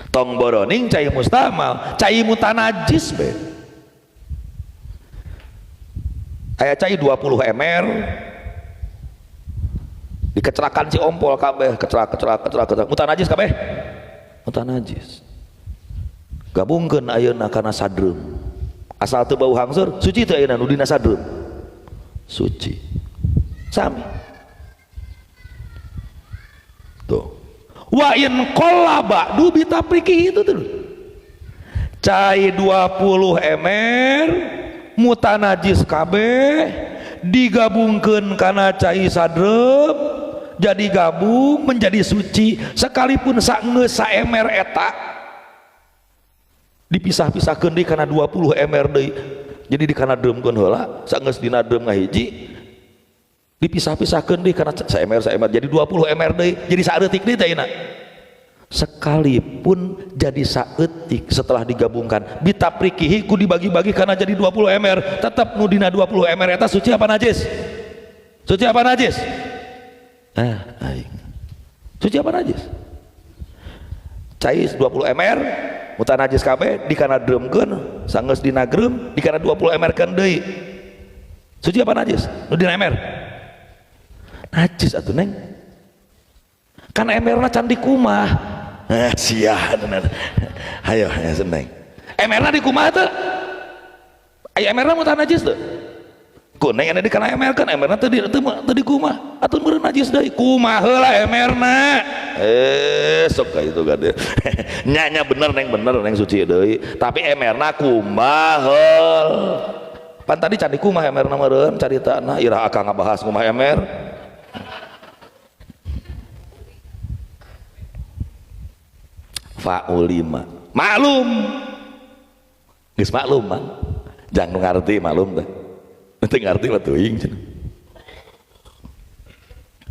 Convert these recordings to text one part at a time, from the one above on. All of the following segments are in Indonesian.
tong boroning cai mustamal, cai mutanajis be. Aya cai 20 mr dikecelakan si ompol kabeh, kecelak mutanajis kabeh, mutanajis. Gabungkeun ayeuna kana sadreum, asal teu bau hangsur, suci teu ayeuna nu dina sadreum, suci sami tuh. Wa in qallaba du bitafriqi itu tuh cai 20 mr mutanajis kabeh digabungkeun kana cai sadreum jadi gabung menjadi suci, sekalipun saenggeus sa mr eta dipisah-pisahkeun deui kana 20 mr deui, jadi dikana dreumkeun heula saenggeus dina dreum ngahiji dipisah-pisahkeun deui kana sa mr jadi 20 mr deui, jadi saeutik deui teh ayeuna. Sekalipun jadi saeutik setelah digabungkan bitafriqihi ku dibagi-bagi kana jadi 20 mr, tetep nu dina 20 mr eta suci apa najis? Suci apa najis? Aing suci apa najis? Cai 20 mr mutanajis kabeh dikana dreumkeun saenggeus dina dreum dikana 20 mr keun deui, suci apa najis? Nu dina mr najis atuh neng, kan mr na can dikumah. Sia hayo seneng mr na dikumah teu aya mr na mutanajis teu kuning anu dikana mr kan mr na teu dikumah atuh meureun najis deui, kumaha heula mr na sok ka itu gade nya bener neng suci deui, tapi mr na kumaha heul pan tadi can dikumah mr na meureun caritana ira akang ngabahas kumaha mr. Fa'ulima maklum geus maklum mah jang nu ngarti maklum teh teu ngarti mah teuing cenah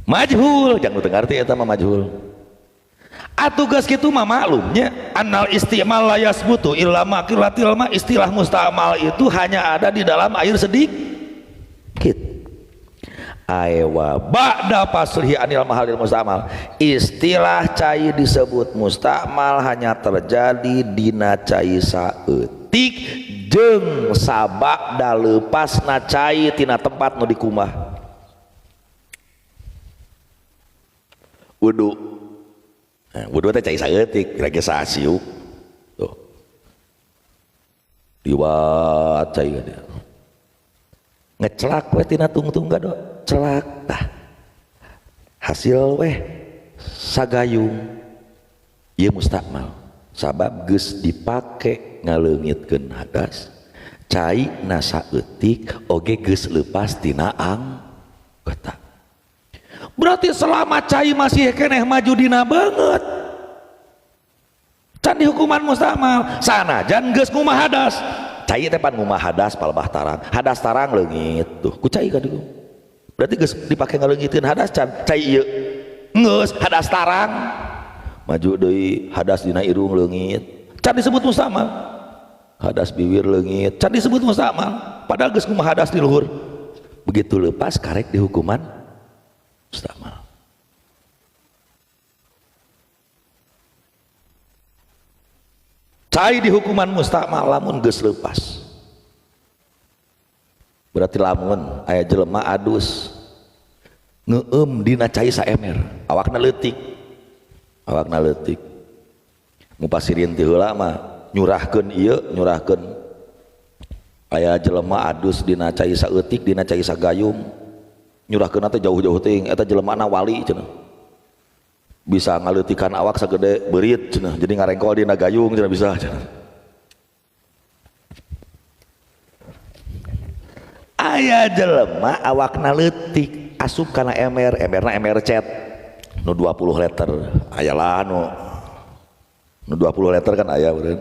majhul jang nu teu ngarti eta mah majhul atuh geus kitu mah maklumnya annal istimal la yasbutu illa ma qillatil ma, istilah mustamal itu hanya ada di dalam air sedikit. Aewa ba'da paslihi anil mahalil mustamal, istilah cai disebut mustamal hanya terjadi dina cai saeutik jeung sabada leupasna cai tina tempat nu dikumah. Wudu wudu teh cai saeutik lagi saasiuk tuh diwat cai gede ngecelak we tina tungtung gado celak tah hasil weh sagayung ieu mustakmal sabab geus dipake ngaleungitkeun hadas cai na saeutik oge geus leupas tina anggota. Berarti selama cai masih keneh maju dina banget can dihukuman mustakmal sanajan geus ngumah hadas. Cai teh pan ngumah hadas palebah tarang, hadas tarang leungit tuh ku cai ka dieu. Berarti geus dipake ngaleungitkeun hadas can cai ieu geus hadas tarang maju deui hadas dina irung leungit can disebut mustakmal. Hadas bibir leungit can disebut mustakmal padahal geus ngumah hadas di luhur. Begitu leupas karek dihukuman mustakmal. Cai di hukuman mustakmal lamun geus leupas. Berarti lamun aya jelema adus ngeueum dina cai saemer awakna leutik mupasirin ti heula mah nyurahkeun ieu nyurahkeun aya jelema adus dina cai saeutik dina cai sagayung nyurahkeun teh jauh-jauh teuing eta jelemana wali cenah bisa ngaleutikan awak sagede beurit cenah jadi ngarengkol dina gayung cenah bisa cenah. Aya jelema awakna leutik asup kana emerna emer cet nu 20 liter aya lah nu 20 liter kan aya beureun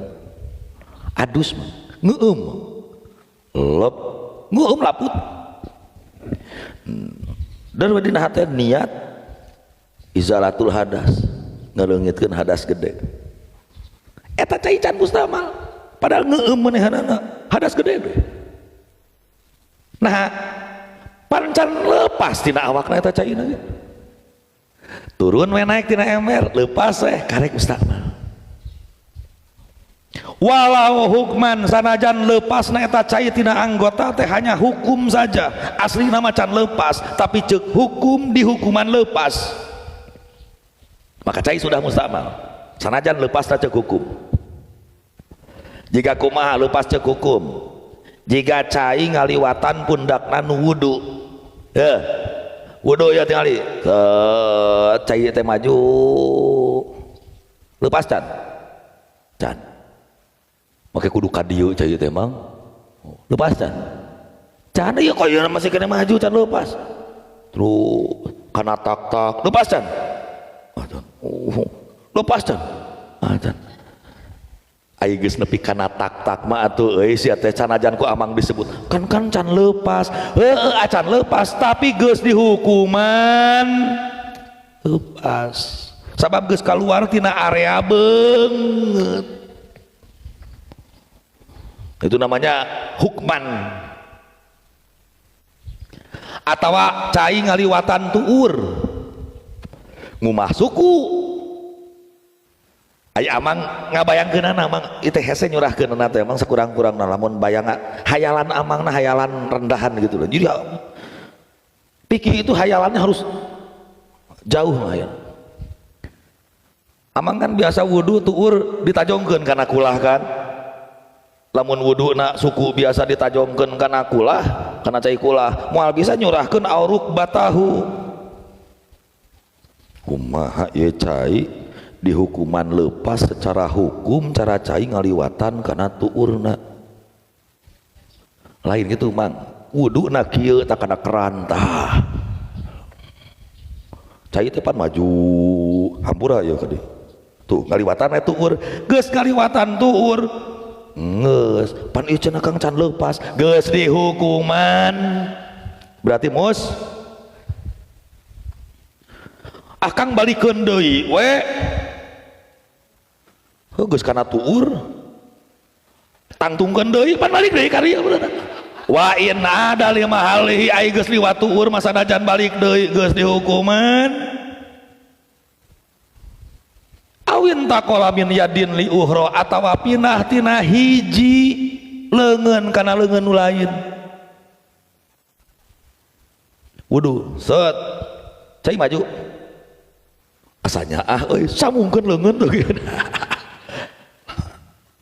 adus mah ngeueum lep ngeueum laput dan dina hate niat izalatul hadas ngaleungitkeun hadas gede eta cai can mustakmal padahal ngeueum manehanana hadas gede deh. Nah pancan lepas tina awakna eta caina ge turun we naik tina emer leupas karek mustakmal walau hukman sanajan lepasna eta cai tina anggota teh hanya hukum saja, asli nama can lepas tapi cek hukum di hukuman lepas, maka cai sudah mustamal sanajan lepas cek hukum. Jika kumaha lepas cek hukum, jika cai ngaliwatan pundakna nu wudu ya wudu ya tingali cai teh maju lepas can pakai kudu kadieu cai teh mang lepas can ieu koyo masih kena maju can lepas terus kana tak lepas can lepas can ai geus nepi kana tak mah atuh euy sia teh canajan ku amang disebut kan can lepas heueuh acan lepas tapi geus dihukuman lepas sabab geus kaluar tina area beungeut. Itu namanya hukman. Atawa cai ngaliwatan tuur ngumah suku aya amang ngabayangkeunana amang itu hese nyurahkeunana teh emang sakurang-kurangna lamun bayang hayalan amangna hayalan rendahan gitu loh. Jadi pikir itu hayalannya harus jauh hayal. Amang kan biasa wudu tuur ditajongkeun kana kulah kan. Lamun wudu na suku biasa ditajomkeun kana kulah kana cai kulah moal bisa nyurahkeun auruk batahu kumaha ieu cai di hukuman lepas secara hukum cara cai ngaliwatan kana tuurna lain gitu mang wudu na kieu tak kana keran tah cai teh pan maju hampura ya kadi tuh ngaliwatan tuur geus ngaliwatan tuur nges pan ieu cenah kang can lepas geus dihukuman berarti mus akang balikeun deui we geus kana tuur tangtungkeun deui pan balik deui ka dieu wa in ada lima halihi ai geus liwat tuur masa najan balik deui geus dihukuman awin takola min yadin li uhro atawa pinah tina hiji leungeun kana leungeun nu lain wudu set cai maju asanya euy sambungkeun leungeun teu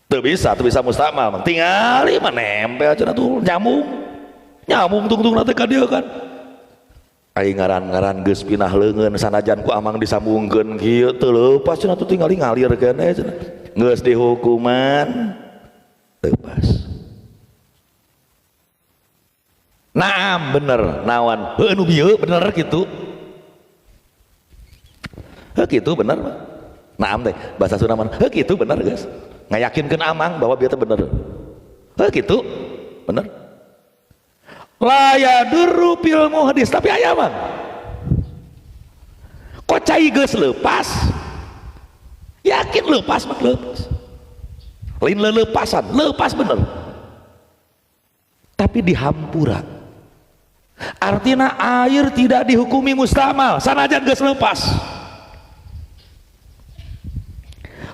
teu bisa mustamal mang tingali mah nempel cenah tuh nyambung tungtungna teh ka dieu kan ai ngaran-ngaran geus pinah leungeun sanajan ku amang disambungkeun kieu teu leupas cenah tuh tingali ngalir keneh cenah geus dihukuman leupas. Naam bener naon heuh nu bieu bener kitu heuh kitu bener mah naam teh bahasa Sunda mah heuh kitu bener geus ngayakinkeun amang bahwa bieu teh bener heuh kitu bener la yadurru fil muhdis tapi aya mah kok cai geus leupas yakin leupas mah leupas lain leupasan leupas bener tapi dihampura artinya air tidak dihukumi mustamal sanajan geus leupas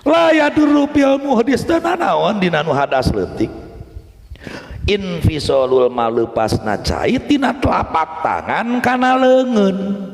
la yadurru fil muhdis dan naon dina nu hadas leutik infisolul malupasna cai tina telapak tangan kana leungeun